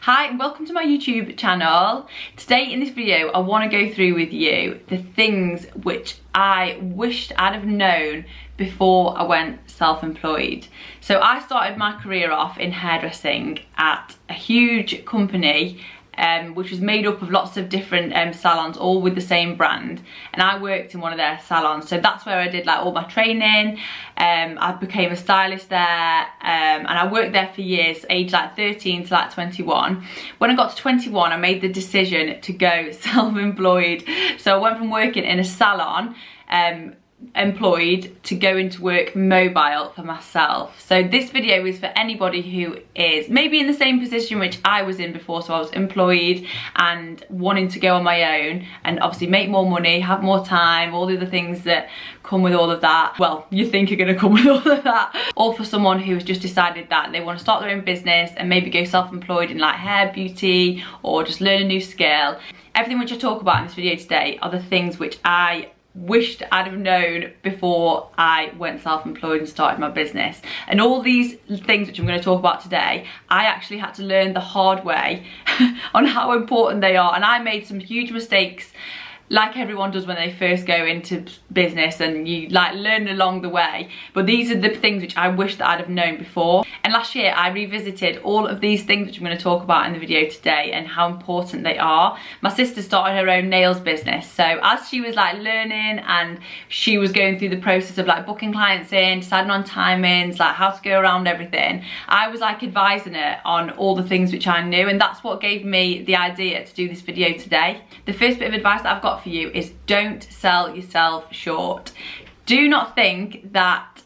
Hi and welcome to my YouTube channel. Today in this video I want to go through with you the things which I wished I'd have known before I went self-employed. So I started my career off in hairdressing at a huge company which was made up of lots of different salons, all with the same brand, and I worked in one of their salons. So that's where I did like all my training. I became a stylist there, and I worked there for years, age like 13 to like 21. When I got to 21, I made the decision to go self-employed. So I went from working in a salon employed to go into work mobile for myself. So this video is for anybody who is maybe in the same position which I was in before. So I was employed and wanting to go on my own and obviously make more money, have more time, all the other things that come with all of that. Well, you think are going to come with all of that. Or for someone who's just decided that they want to start their own business and maybe go self-employed in like hair, beauty, or just learn a new skill. Everything which I talk about in this video today are the things which I wished I'd have known before I went self-employed and started my business. And all these things which I'm going to talk about today, I actually had to learn the hard way on how important they are. And I made some huge mistakes, like everyone does when they first go into business, and you like learn along the way. But these are the things which I wish that I'd have known before. And last year I revisited all of these things which I'm going to talk about in the video today and how important they are. My sister started her own nails business, so as she was like learning and she was going through the process of like booking clients in, deciding on timings, like how to go around everything, I was like advising her on all the things which I knew, and that's what gave me the idea to do this video today. The first bit of advice that I've got for you is don't sell yourself short. Do not think that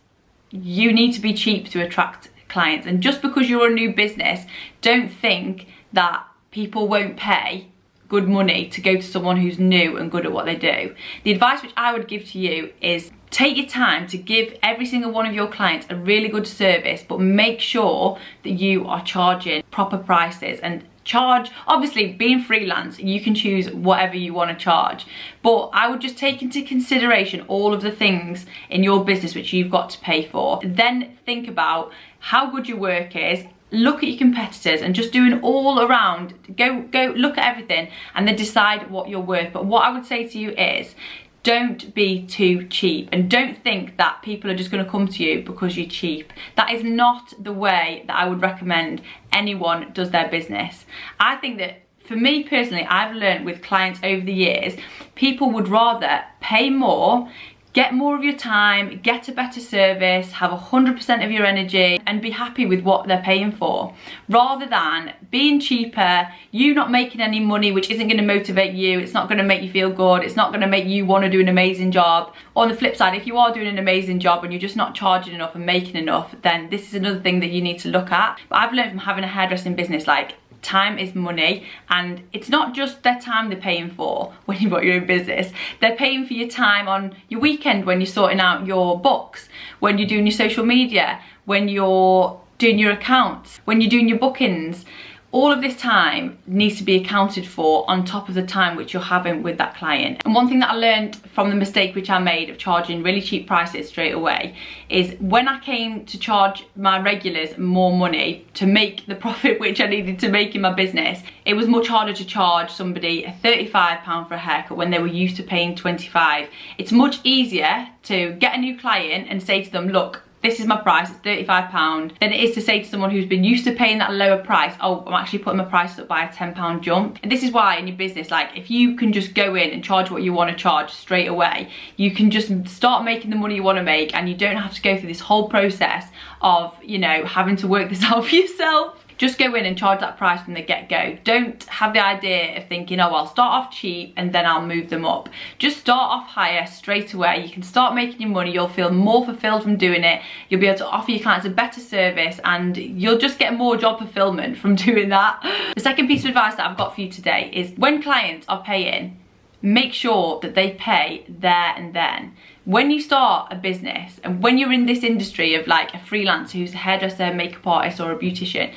you need to be cheap to attract clients, and just because you're a new business, don't think that people won't pay good money to go to someone who's new and good at what they do. The advice which I would give to you is take your time to give every single one of your clients a really good service, but make sure that you are charging proper prices. And charge, obviously being freelance, you can choose whatever you want to charge, but I would just take into consideration all of the things in your business which you've got to pay for. Then think about how good your work is, look at your competitors, and just do an all around, go look at everything and then decide what you're worth. But what I would say to you is don't be too cheap, and don't think that people are just going to come to you because you're cheap. That is not the way that I would recommend anyone does their business. I think that for me personally, I've learned with clients over the years, people would rather pay more, get more of your time, get a better service, have 100% of your energy and be happy with what they're paying for, rather than being cheaper, you not making any money, which isn't going to motivate you, it's not going to make you feel good, it's not going to make you want to do an amazing job. On the flip side, if you are doing an amazing job and you're just not charging enough and making enough, then this is another thing that you need to look at. But I've learned from having a hairdressing business, like, time is money, and it's not just their time they're paying for when you've got your own business. They're paying for your time on your weekend when you're sorting out your books, when you're doing your social media, when you're doing your accounts, when you're doing your bookings. All of this time needs to be accounted for on top of the time which you're having with that client. And one thing that I learned from the mistake which I made of charging really cheap prices straight away is when I came to charge my regulars more money to make the profit which I needed to make in my business, it was much harder to charge somebody £35 for a haircut when they were used to paying £25. It's much easier to get a new client and say to them, look, this is my price, it's £35, than it is to say to someone who's been used to paying that lower price, oh, I'm actually putting my prices up by a £10 jump. And this is why in your business, like, if you can just go in and charge what you want to charge straight away, you can just start making the money you want to make, and you don't have to go through this whole process of, you know, having to work this out for yourself. Just go in and charge that price from the get-go. Don't have the idea of thinking, oh, I'll start off cheap and then I'll move them up. Just start off higher straight away. You can start making your money. You'll feel more fulfilled from doing it. You'll be able to offer your clients a better service, and you'll just get more job fulfillment from doing that. The second piece of advice that I've got for you today is when clients are paying, make sure that they pay there and then. When you start a business and when you're in this industry of like a freelancer who's a hairdresser, makeup artist or a beautician,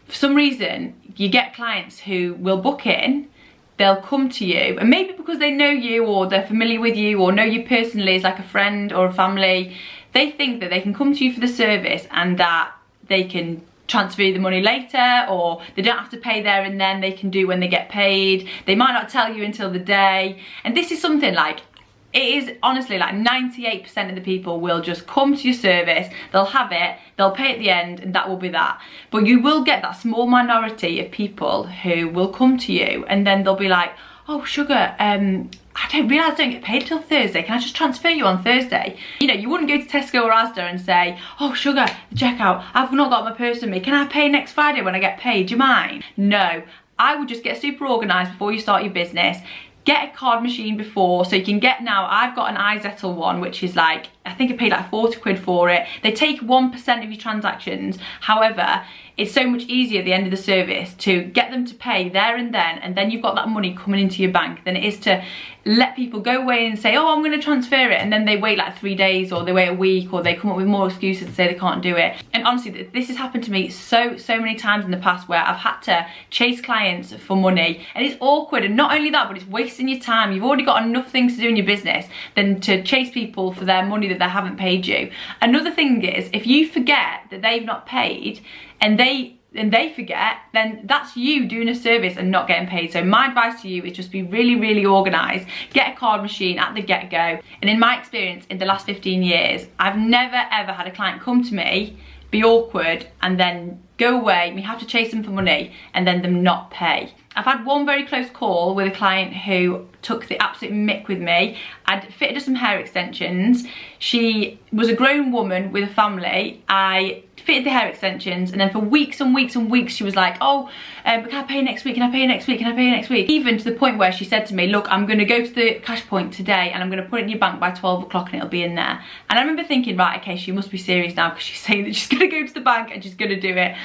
for some reason you get clients who will book in, they'll come to you, and maybe because they know you or they're familiar with you or know you personally as like a friend or a family, they think that they can come to you for the service and that they can transfer you the money later, or they don't have to pay there and then, they can do when they get paid. They might not tell you until the day. And this is something like, it is honestly like 98% of the people will just come to your service, they'll have it, they'll pay at the end, and that will be that. But you will get that small minority of people who will come to you and then they'll be like, oh sugar, I don't realise I don't get paid till Thursday, can I just transfer you on Thursday? You know, you wouldn't go to Tesco or Asda and say, oh sugar, the checkout, I've not got my purse with me, can I pay next Friday when I get paid, do you mind? No, I would just get super organised before you start your business. Get a card machine before, so you can get, now I've got an iZettle one, which is like, I think I paid like 40 quid for it. They take 1% of your transactions. However, it's so much easier at the end of the service to get them to pay there and then you've got that money coming into your bank, than it is to let people go away and say, oh, I'm going to transfer it, and then they wait like 3 days, or they wait a week, or they come up with more excuses and say they can't do it. And honestly, this has happened to me so many times in the past, where I've had to chase clients for money, and it's awkward. And not only that, but it's wasting your time. You've already got enough things to do in your business than to chase people for their money that they haven't paid you. Another thing is, if you forget that they've not paid and they forget, then that's you doing a service and not getting paid. So my advice to you is just be really organised. Get a card machine at the get-go. And in my experience, in the last 15 years, I've never ever had a client come to me, be awkward, and then go away, me have to chase them for money, and then them not pay. I've had one very close call with a client who took the absolute mick with me. I'd fitted her some hair extensions. She was a grown woman with a family. I fitted the hair extensions, and then for weeks and weeks and weeks she was like, oh, can I pay next week, can I pay next week, can I pay next week? Even to the point where she said to me, look, I'm going to go to the cash point today and I'm going to put it in your bank by 12 o'clock and it'll be in there. And I remember thinking, right, okay, she must be serious now, because she's saying that she's going to go to the bank and she's going to do it.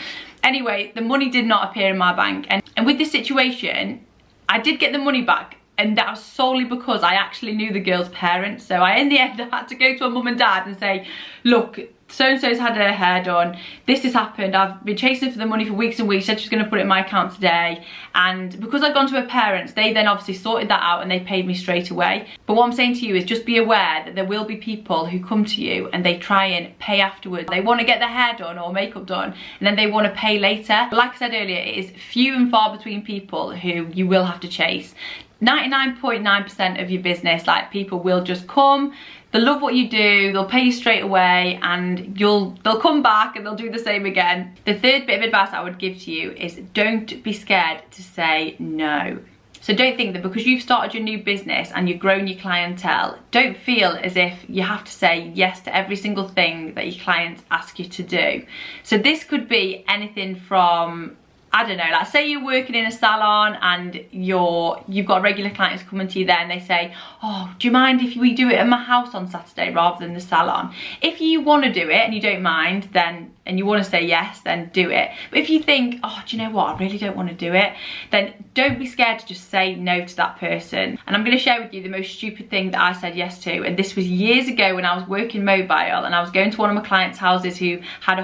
Anyway, the money did not appear in my bank, and with this situation, I did get the money back, and that was solely because I actually knew the girl's parents. So in the end, I had to go to her mum and dad and say, look, so-and-so's had her hair done, this has happened, I've been chasing for the money for weeks and weeks, she said she was going to put it in my account today, and because I'd gone to her parents, they then obviously sorted that out and they paid me straight away. But what I'm saying to you is, just be aware that there will be people who come to you and they try and pay afterwards. They want to get their hair done or makeup done, and then they want to pay later. But like I said earlier, it is few and far between people who you will have to chase. 99.9% of your business, like, people will just come, they'll love what you do, they'll pay you straight away, and they'll come back and they'll do the same again. The third bit of advice I would give to you is, don't be scared to say no. So don't think that because you've started your new business and you've grown your clientele, don't feel as if you have to say yes to every single thing that your clients ask you to do. So this could be anything from, I don't know, like say you're working in a salon and you've got regular clients coming to you there, and they say, oh, do you mind if we do it at my house on Saturday rather than the salon? If you want to do it and you don't mind, then, and you want to say yes, then do it. But if you think, oh, do you know what, I really don't want to do it, then don't be scared to just say no to that person. And I'm going to share with you the most stupid thing that I said yes to, and this was years ago when I was working mobile and I was going to one of my clients' houses who had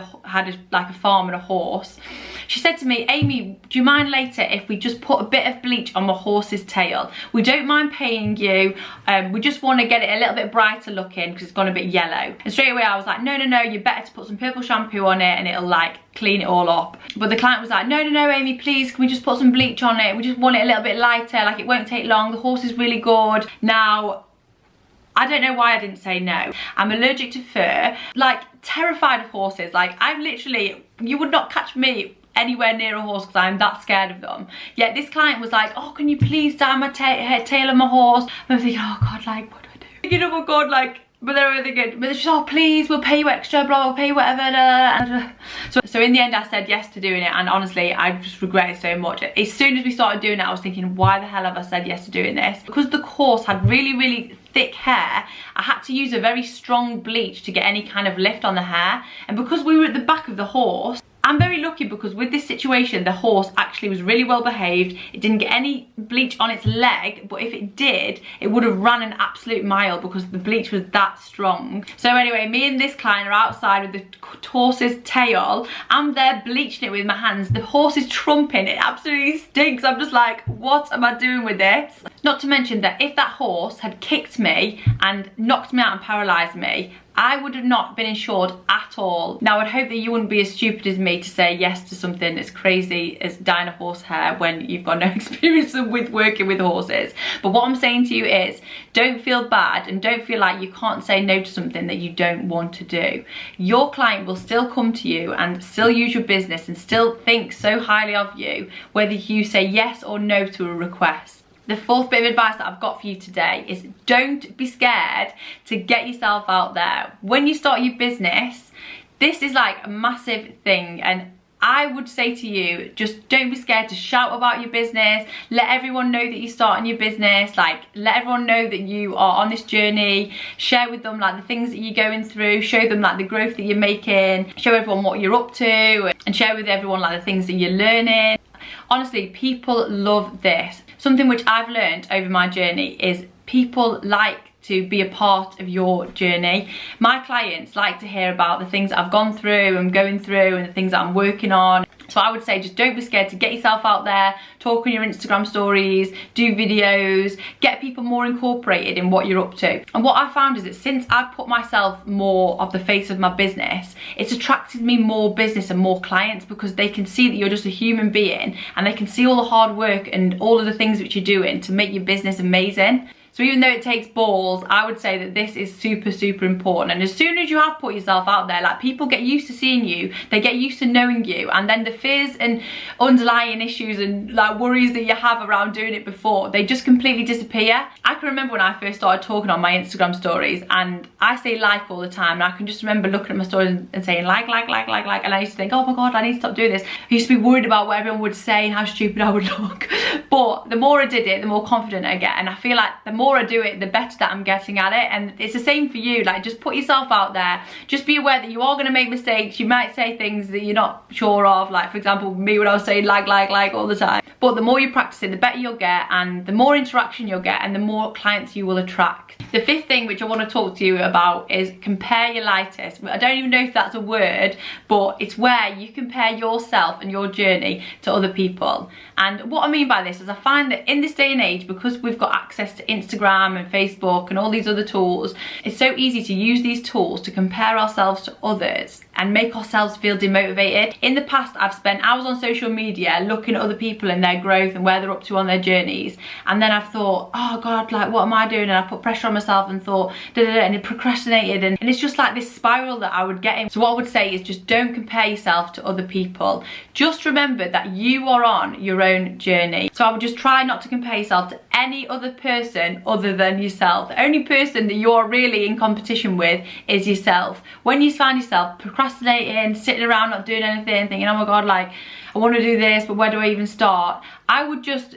like a farm and a horse. She said to me, Amy, do you mind later if we just put a bit of bleach on my horse's tail? We don't mind paying you, we just want to get it a little bit brighter looking because it's gone a bit yellow. And straight away I was like, no, you're better to put some purple shampoo on it and it'll like clean it all up. But the client was like, no, Amy, please, can we just put some bleach on it? We just want it a little bit lighter, like it won't take long, the horse is really good. Now, I don't know why I didn't say no. I'm allergic to fur, like terrified of horses. Like I'm literally, you would not catch me anywhere near a horse because I'm that scared of them. Yet this client was like, oh, can you please dye my tail of my horse? And I'm thinking, oh God, like what do I do? Thinking, oh my God, like, but they're really good. But she's, oh please, we'll pay you extra, blah, we'll pay you whatever. So in the end I said yes to doing it, and honestly I just regret it so much. As soon as we started doing it, I was thinking, why the hell have I said yes to doing this? Because the horse had really thick hair, I had to use a very strong bleach to get any kind of lift on the hair. And because we were at the back of the horse, I'm very lucky because with this situation, the horse actually was really well behaved. It didn't get any bleach on its leg, but if it did, it would have run an absolute mile because the bleach was that strong. So anyway, me and this client are outside with the horse's tail. I'm there bleaching it with my hands. The horse is trumping, it absolutely stinks. I'm just like, what am I doing with this? Not to mention that if that horse had kicked me and knocked me out and paralysed me, I would have not been insured at all. Now, I'd hope that you wouldn't be as stupid as me to say yes to something as crazy as dyeing a horse hair when you've got no experience with working with horses. But what I'm saying to you is, don't feel bad and don't feel like you can't say no to something that you don't want to do. Your client will still come to you and still use your business and still think so highly of you, whether you say yes or no to a request. The fourth bit of advice that I've got for you today is don't be scared to get yourself out there. When you start your business, this is like a massive thing, and I would say to you, just don't be scared to shout about your business. Let everyone know that you're starting your business. Like, let everyone know that you are on this journey. Share with them like the things that you're going through. Show them like the growth that you're making. Show everyone what you're up to, and share with everyone like the things that you're learning. Honestly, people love this. Something which I've learned over my journey is people like to be a part of your journey. My clients like to hear about the things that I've gone through and going through and the things that I'm working on. So I would say just don't be scared to get yourself out there, talk on your Instagram stories, do videos, get people more incorporated in what you're up to. And what I found is that since I've put myself more of the face of my business, it's attracted me more business and more clients, because they can see that you're just a human being and they can see all the hard work and all of the things which you're doing to make your business amazing. So even though it takes balls, I would say that this is super, super important. And as soon as you have put yourself out there, like, people get used to seeing you, they get used to knowing you, and then the fears and underlying issues and like worries that you have around doing it before, they just completely disappear. I can remember when I first started talking on my Instagram stories, and I say like all the time, and I can just remember looking at my stories and saying like, and I used to think, oh my god, I need to stop doing this. I used to be worried about what everyone would say and how stupid I would look. But the more I did it, the more confident I get, and I feel like the more I do it, the better that I'm getting at it. And it's the same for you. Like, just put yourself out there. Just be aware that you are going to make mistakes. You might say things that you're not sure of, like for example me when I was saying like all the time. But the more you practice it, the better you'll get, and the more interaction you'll get, and the more clients you will attract. The fifth thing which I want to talk to you about is compare-your-litis. I don't even know if that's a word, but it's where you compare yourself and your journey to other people. And what I mean by this is, I find that in this day and age, because we've got access to Instagram and Facebook and all these other tools, it's so easy to use these tools to compare ourselves to others and make ourselves feel demotivated. In the past, I've spent hours on social media looking at other people and their growth and where they're up to on their journeys, and then I've thought, oh god, like, what am I doing? And I put pressure on myself and thought and it procrastinated, and it's just like this spiral that I would get in. So what I would say is, just don't compare yourself to other people. Just remember that you are on your own journey. So I would just try not to compare yourself to any other person other than yourself. The only person that you're really in competition with is yourself. When you find yourself procrastinating, sitting around not doing anything, thinking, oh my god, like, I want to do this, but where do I even start? I would just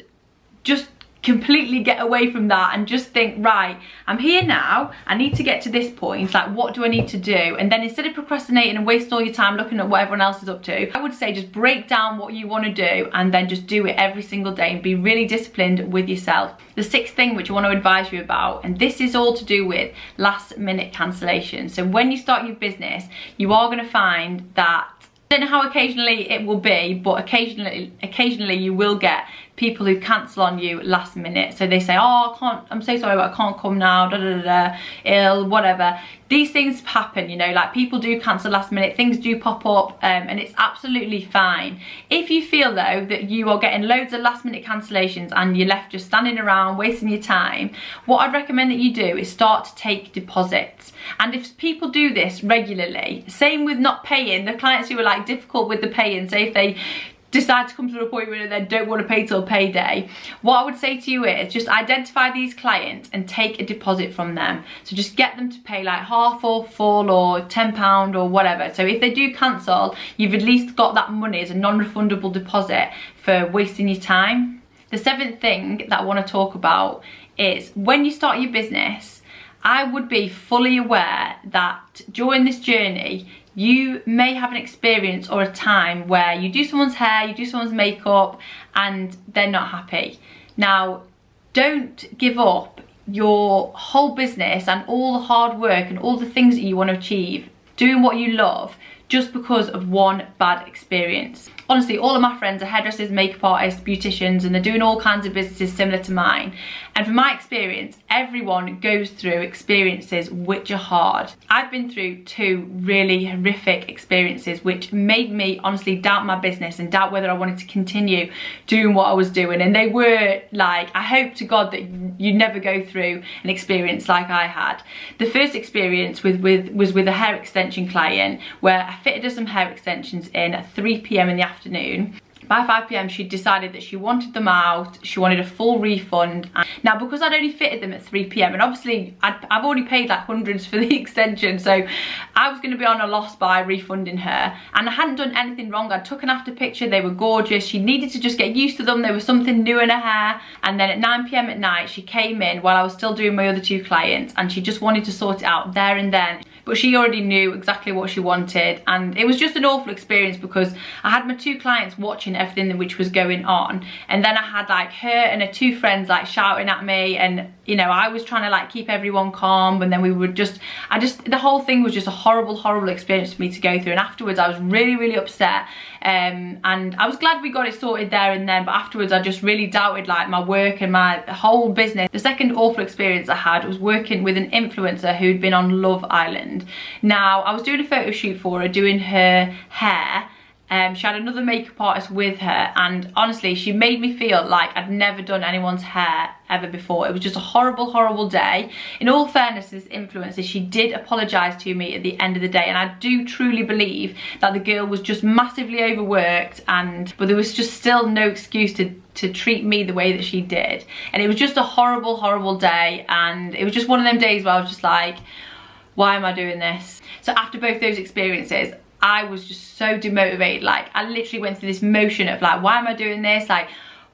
completely get away from that and just think, right, I'm here now, I need to get to this point, like, what do I need to do? And then instead of procrastinating and wasting all your time looking at what everyone else is up to, I would say just break down what you want to do and then just do it every single day and be really disciplined with yourself. The sixth thing which I want to advise you about, and this is all to do with last minute cancellations. So when you start your business, you are going to find that, I don't know how occasionally it will be, but occasionally you will get people who cancel on you last minute. So they say, oh, I'm so sorry, but I can't come now, ill, whatever. These things happen, you know, like, people do cancel last minute, things do pop up, and it's absolutely fine. If you feel though that you are getting loads of last minute cancellations and you're left just standing around wasting your time, what I'd recommend that you do is start to take deposits. And if people do this regularly, same with not paying, the clients who are like difficult with the paying, say if they decide to come to an appointment and then don't want to pay till payday, what I would say to you is just identify these clients and take a deposit from them. So just get them to pay like half or full or £10 or whatever. So if they do cancel, you've at least got that money as a non-refundable deposit for wasting your time. The seventh thing that I want to talk about is, when you start your business, I would be fully aware that during this journey, you may have an experience or a time where you do someone's hair, you do someone's makeup, and they're not happy. Now, don't give up your whole business and all the hard work and all the things that you want to achieve, doing what you love, just because of one bad experience. Honestly, all of my friends are hairdressers, makeup artists, beauticians, and they're doing all kinds of businesses similar to mine. And from my experience, everyone goes through experiences which are hard. I've been through 2 really horrific experiences which made me honestly doubt my business and doubt whether I wanted to continue doing what I was doing. And they were like, I hope to God that you never go through an experience like I had. The first experience was with a hair extension client where I fitted her some hair extensions in at 3 p.m. in the afternoon. By 5 p.m. she decided that she wanted them out, she wanted a full refund. Now, because I'd only fitted them at 3 p.m. and obviously I've already paid like hundreds for the extension, so I was going to be on a loss by refunding her. And I hadn't done anything wrong. I took an after picture, they were gorgeous, she needed to just get used to them, there was something new in her hair. And then at 9 p.m. at night she came in while I was still doing my other 2 clients, and she just wanted to sort it out there and then. But she already knew exactly what she wanted, and it was just an awful experience because I had my 2 clients watching everything which was going on, and then I had like her and her 2 friends like shouting at me, and you know, I was trying to like keep everyone calm, and then we would just, the whole thing was just a horrible experience for me to go through. And afterwards I was really upset, and I was glad we got it sorted there and then, but afterwards I just really doubted like my work and my whole business. The second awful experience I had was working with an influencer who'd been on Love Island. Now, I was doing a photo shoot for her, doing her hair. She had another makeup artist with her, and honestly she made me feel like I'd never done anyone's hair ever before. It was just a horrible day. In all fairness, this influencer, she did apologise to me at the end of the day, and I do truly believe that the girl was just massively overworked, but there was just still no excuse to treat me the way that she did. And it was just a horrible day, and it was just one of them days where I was just like, why am I doing this? So after both those experiences, I was just so demotivated. Like, I literally went through this motion of like, why am I doing this? Like,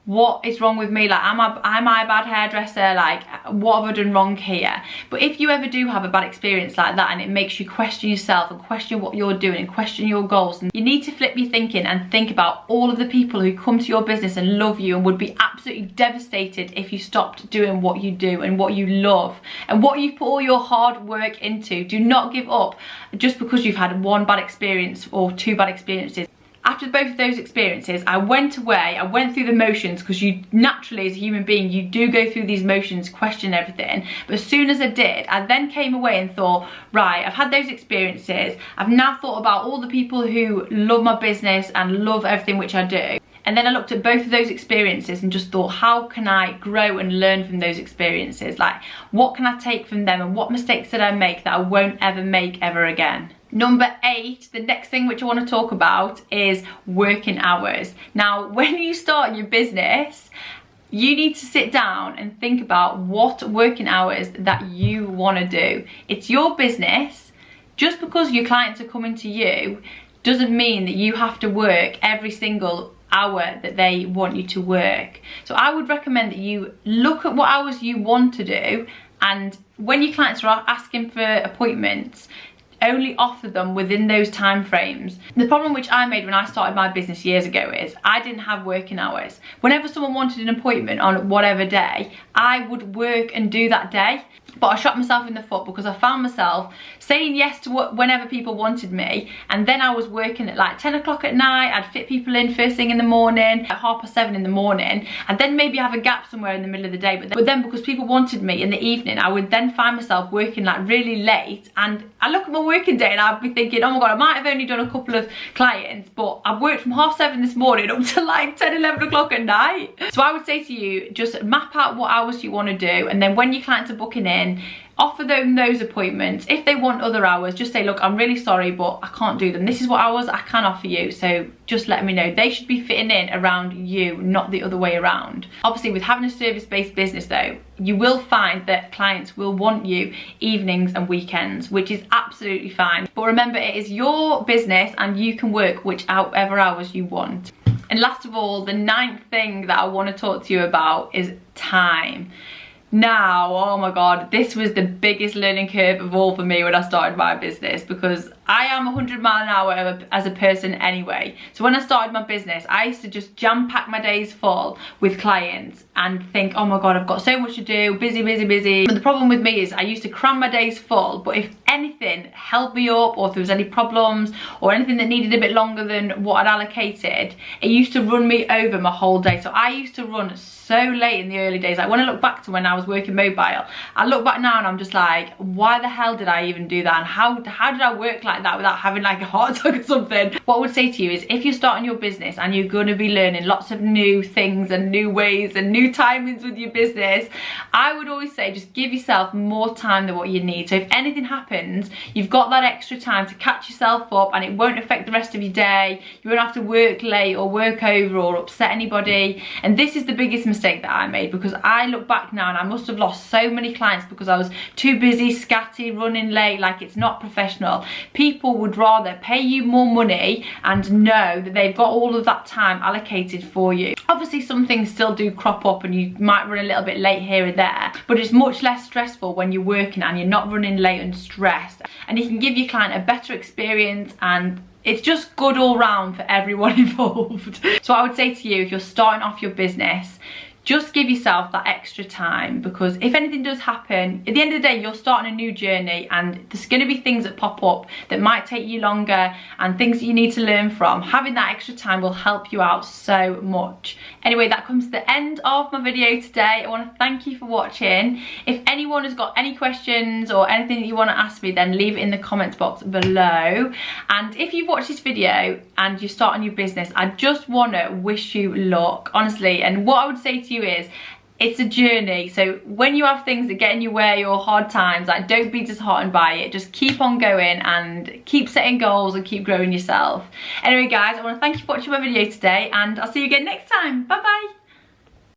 what is wrong with me? Like, am I a bad hairdresser? Like, what have I done wrong here? But if you ever do have a bad experience like that and it makes you question yourself and question what you're doing and question your goals, and you need to flip your thinking and think about all of the people who come to your business and love you and would be absolutely devastated if you stopped doing what you do and what you love and what you've put all your hard work into. Do not give up just because you've had 1 bad experience or 2 bad experiences. After both of those experiences, I went away, I went through the motions, because you naturally as a human being, you do go through these motions, question everything. But as soon as I did, I then came away and thought, right, I've had those experiences. I've now thought about all the people who love my business and love everything which I do. And then I looked at both of those experiences and just thought, how can I grow and learn from those experiences? Like, what can I take from them, and what mistakes did I make that I won't ever make ever again? Number 8, the next thing which I want to talk about is working hours. Now, when you start your business, you need to sit down and think about what working hours that you want to do. It's your business. Just because your clients are coming to you doesn't mean that you have to work every single hour that they want you to work. So I would recommend that you look at what hours you want to do, and when your clients are asking for appointments, only offer them within those time frames. The problem which I made when I started my business years ago is I didn't have working hours. Whenever someone wanted an appointment on whatever day, I would work and do that day. But I shot myself in the foot because I found myself saying yes to whenever people wanted me, and then I was working at like 10 o'clock at night. I'd fit people in first thing in the morning, at 7:30 in the morning, and then maybe have a gap somewhere in the middle of the day. But then because people wanted me in the evening, I would then find myself working like really late, and I look at my working day and I'd be thinking, oh my god, I might have only done a couple of clients, but I've worked from 7:30 this morning up to like 10, 11 o'clock at night. So I would say to you, just map out what hours you want to do, and then when your clients are booking in, offer them those appointments. If they want other hours, just say, look, I'm really sorry, but I can't do them. This is what hours I can offer you, so just let me know. They should be fitting in around you, not the other way around. Obviously, with having a service-based business though, you will find that clients will want you evenings and weekends, which is absolutely fine. But remember, it is your business and you can work whichever hours you want. And last of all, the 9th thing that I want to talk to you about is time. Now, oh my god, this was the biggest learning curve of all for me when I started my business, because I am 100 miles an hour as a person anyway. So when I started my business, I used to just jam pack my days full with clients and think, oh my God, I've got so much to do, busy, busy, busy. But the problem with me is I used to cram my days full, but if anything held me up, or if there was any problems or anything that needed a bit longer than what I'd allocated, it used to run me over my whole day. So I used to run so late in the early days. Like when I look back to when I was working mobile, I look back now and I'm just like, why the hell did I even do that? And how did I work like that without having like a heart attack or something? What I would say to you is, if you're starting your business and you're going to be learning lots of new things and new ways and new timings with your business, I would always say just give yourself more time than what you need. So if anything happens, you've got that extra time to catch yourself up and it won't affect the rest of your day. You won't have to work late or work over or upset anybody. And this is the biggest mistake that I made, because I look back now and I must have lost so many clients because I was too busy, scatty, running late. Like, it's not professional. People would rather pay you more money and know that they've got all of that time allocated for you. Obviously some things still do crop up and you might run a little bit late here and there, but it's much less stressful when you're working and you're not running late and stressed, and you can give your client a better experience, and it's just good all round for everyone involved. So I would say to you, if you're starting off your business, just give yourself that extra time, because if anything does happen, at the end of the day, you're starting a new journey and there's going to be things that pop up that might take you longer and things that you need to learn from. Having that extra time will help you out so much. Anyway, that comes to the end of my video today. I want to thank you for watching. If anyone has got any questions or anything that you want to ask me, then leave it in the comments box below. And if you've watched this video and you're starting your business, I just want to wish you luck, honestly. And what I would say to you is, it's a journey. So when you have things that get in your way or hard times, like, don't be disheartened by it. Just keep on going and keep setting goals and keep growing yourself. Anyway guys, I want to thank you for watching my video today, and I'll see you again next time. Bye bye.